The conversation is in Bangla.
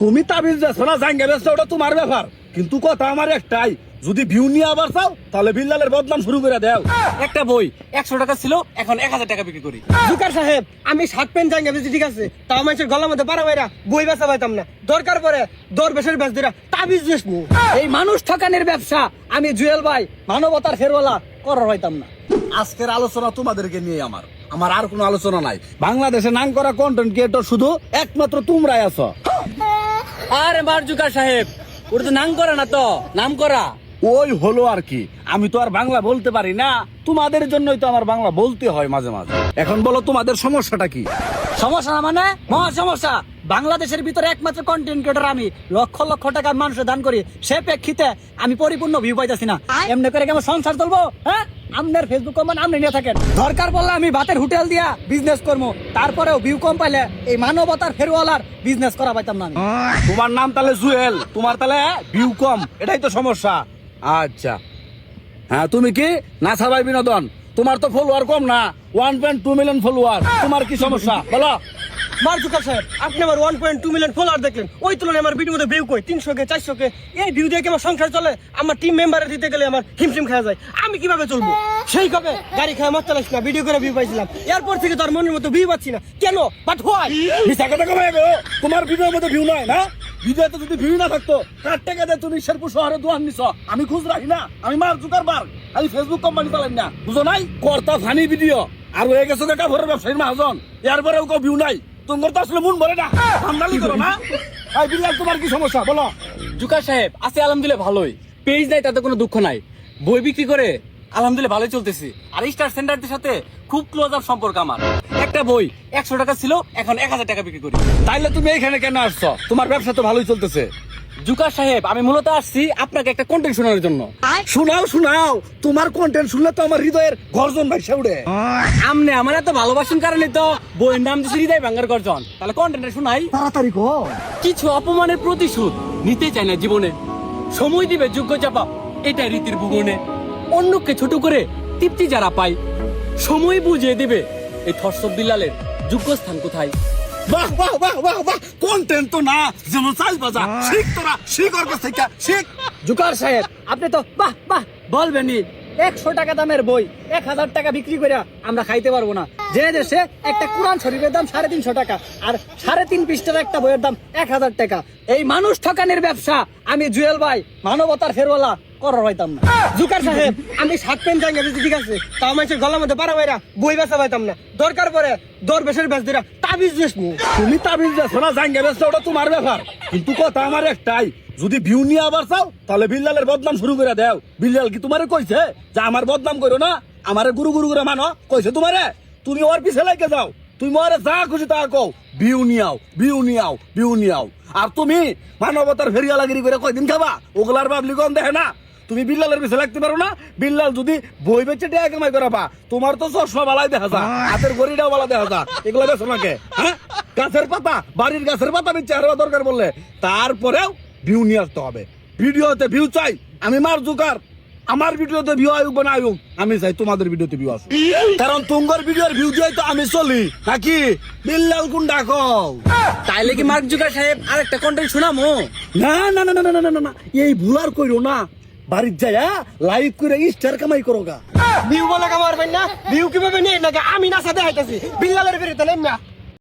তুমি তাবিজ যাচ্ছ না জাঙ্গা বেচছো, ওটা তোমার ব্যাপার, কিন্তু কথা আমার একটাই, যদি ভিউ নিয়ে আবার চাও তাহলে বিল্লালের বদনাম শুরু করে দাও। একটা বই 100 টাকা ছিল, এখন 1000 টাকা বিক্রি করি। জুকার সাহেব, আমি শার্ট প্যান্ট জাঙ্গা বেশি ঠিক আছে, তাও মানুষের গলার মধ্যে পারা বাইরা বই বেচা পাইতাম না। দরকার পরে দরবেশের বেশ দিরা তাবিজ বেশ নি। এই মানুষ ঠকানের ব্যবসা আমি জুয়েল ভাই মানবতার ফেরওয়ালা করার হইতাম না। আজকের আলোচনা তোমাদেরকে নিয়ে আমার আর কোনো আলোচনা নাই। বাংলাদেশে নাম করা কন্টেন্ট ক্রিয়েটর শুধু একমাত্র তোমরাই আছো। আরে মার জুকার সাহেব, ওটা তো নাম করা না, তো নাম করা। ওই হলো আর কি, আমি তো আর বাংলা বলতে পারি না, তোমাদের জন্যই তো আমার বাংলা বলতে হয় মাঝে মাঝে। এখন বলো তোমাদের সমস্যাটা কি? সমস্যা না মানে মহা সমস্যা। বাংলাদেশের ভিতরে একমাত্র কন্টেন্ট ক্রিয়েটর আমি, লক্ষ লক্ষ টাকা মানুষের দান করি, সে প্রেক্ষিতে আমি পরিপূর্ণ ভিউ পাইতেছি না। এমনি করে কেমন সংসার চলবো? হ্যাঁ, আপনার ফেসবুক কমান আপনি নিয়ে থাকেন, দরকার পড়লে আমি ভাতের হোটেল দিয়া বিজনেস করবো, তারপরেও ভিউ কম পাইলে এই মানবতার ফেরওয়ালার বিজনেস করা পাইতাম না আমি। তোমার নাম তাহলে জুয়েল, তোমার তাহলে ভিউ কম, এটাই তো সমস্যা। আচ্ছা হ্যাঁ, তুমি কি নাসা ভাই বিনোদন, তোমার তো ফলোয়ার কম না, 1.2 মিলিয়ন ফলোয়ার, তোমার কি সমস্যা বলো? মার জুকার সাহেব, আপনি আমার 1.2 মিলিয়ন ফলোয়ার দেখলেন, ওই তুলনায় আমার ভিডিও মধ্যে ভিউ কই 300 কে 400 কে। এই ভিউ দিয়ে কি আমার সংসার চলে? আমার টিম মেম্বারে দিতে গেলে আমার হিমশিম খাওয়া যায়, আমি কিভাবে চলবো? সেই কবে গাড়ি খাওয়া মাত্র চালাইছি না, ভিডিও করে ভিউ পাইছিলাম, এরপর থেকে তোর মনের মতো ভিউ পাচ্ছি না কেন? But why? মিছা কথা কমাই গো, তোমার ভিডিওর মধ্যে ভিউ নাই না? ভিডিওতে যদি ভিউ না থাকতো, কার টাকা দিয়ে তুমি শেরপুর শহরে দোয়ান নিছ? আমি খুঁজ রাখি না, আমি মার জুকারবার্গ, আমি ফেসবুক কোম্পানি চালাই না, বুঝো নাই? কর্তা ফানি ভিডিও আর হয়ে গেছো একটা ভরের ব্যবসায়ীর মহাজন, এরপরেও কেউ ভিউ নাই, তোমার তো আসলে মন ভরে না, আমদানি করো না। এই বিল্লাল, তোমার কি সমস্যা বলো? জুকার সাহেব, আছে আলহামদুলিল্লাহ ভালোই, পেজ নাই তাতে কোনো দুঃখ নাই, বই বিক্রি করে আলহামদুলিল্লাহ ভালোই চলতেছি। আর স্টার সেন্টারদের সাথে খুব ক্লোজ আপ সম্পর্ক আমার। একটা বই 100 টাকা ছিল, এখন 1000 টাকা বিক্রি করি। তাইলে তুমি এইখানে কেন আসছো? তোমার ব্যবসা তো ভালোই চলতেছে। জুকার সাহেব, আমি মূলত আসছি আপনাকে একটা কন্টেন্ট শোনানোর জন্য। শোনাও শোনাও, তোমার কন্টেন্ট শুনলে তো আমার হৃদয়ের গর্জন ভাইসা উঠে। আমনে আমার এত ভালোবাসুন কারণে তো বইয়ের নাম দিয়েছি হৃদয় ভাঙ্গার গর্জন। তাহলে কন্টেন্টটা শোনাই। তাড়াতাড়ি কো। কিছু অপমানের প্রতিশোধ নিতে চায় না জীবনে, সময় দিবে যোগ্য চাপা, এটাই রীতির ভুবনে। অন্যকে ছোট করে তৃপ্তি যারা পায়, সময় বুঝিয়ে দিবে এই থরসব বিল্লালের যোগ্য স্থান কোথায়। বাহ বাহ বাহ বাহ বাহ, কন্টেন্ট তো না যেমন চাল বাজা, শিখ তোরা, শিখ ওর কাছ থেকে শিখ। জুকার সাহেব, আপনি তো বাহ বাহ বলবেনই। 100 টাকা দামের বই 1000 টাকা বিক্রি করে আমরা খাইতে পারবো না, যে দেশে একটা কোরআন শরীফের দাম 350 টাকা আর 3.5 পৃষ্ঠার একটা বইয়ের দাম 1000 টাকা। এই মানুষ ঠকানের ব্যবসা আমি জুয়েল ভাই মানবতার ফেরওয়ালা করার হইতাম না। জুকার সাহেব, আমি শার্ট প্যান্ট জাঙ্গা বেশি ঠিক আছে, তাও মানুষের গলার মধ্যে পারা বাইরা বই বেচা পাইতাম না। দরকার পরে দরবেশের বেশ দিরা তাবিজ বেশ নি। তুমি তাবিজ যাচ্ছ না জাঙ্গা বেচছো, ওটা তোমার ব্যাপার, কিন্তু কথা আমার একটাই, যদি ভিউ নিয়ে আবার চাও তাহলে বিল্লালের বদনাম শুরু করে দাও। বিল্লাল কি তোমারে কইছে যে আমার বদনাম করো না, আমারে গুরু গুরু করে মানো? কইছে তোমারে? তুমি ওর পিছে লাগে যাও, তুমি ওরে যা খুশি তা কও, ভিউ নিয়াও ভিউ নিয়াও ভিউ নিয়াও। আর তুমি মানবতার ফেরিয়ালাগিরি করে কয়দিন খাবা? ওগুলার পাবলিকন দেখে না। তুমি বিল্লালের পিছে লাগতে পারো না? বিল্লাল যদি বই বেচে টাকা কামাই করাবা, তোমার তো চশমা বালাই দেখা যা, হাতের ঘড়িটাও বালা দেখা যা, এগুলো বেছো নাকি? হ্যাঁ, গাছের পাতা, বাড়ির গাছের পাতা বেচে আর দরকার বললে, তারপরেও ভিউ নিয়ে আসতে হবে। ভিডিওতে ভিউ চাই, আমি মার জুকার, আমার ভিডিওতে ভিউ আয়ুক বা না আয়ুক, আমি চাই তোমাদের ভিডিওতে ভিউ আসুক, কারণ তোমার ভিডিওর ভিউ দিয়ে তো আমি চলি নাকি? বিল্লাল কোন ডাকো? তাইলে কি মার্ক জুকার সাহেব আর একটা কন্টেন্ট শোনামো? না না না না না না না না, এই ভুল আর কইরো না, বাড়ির যায়া লাইভ করে স্টার কামাই করো গা। ভিউ বলে কামার পাই না, ভিউ কিভাবে নিয়ে নাকি আমি নাচা দেখাইতেছি বিল্লালের বেরিয়ে তাহলে না।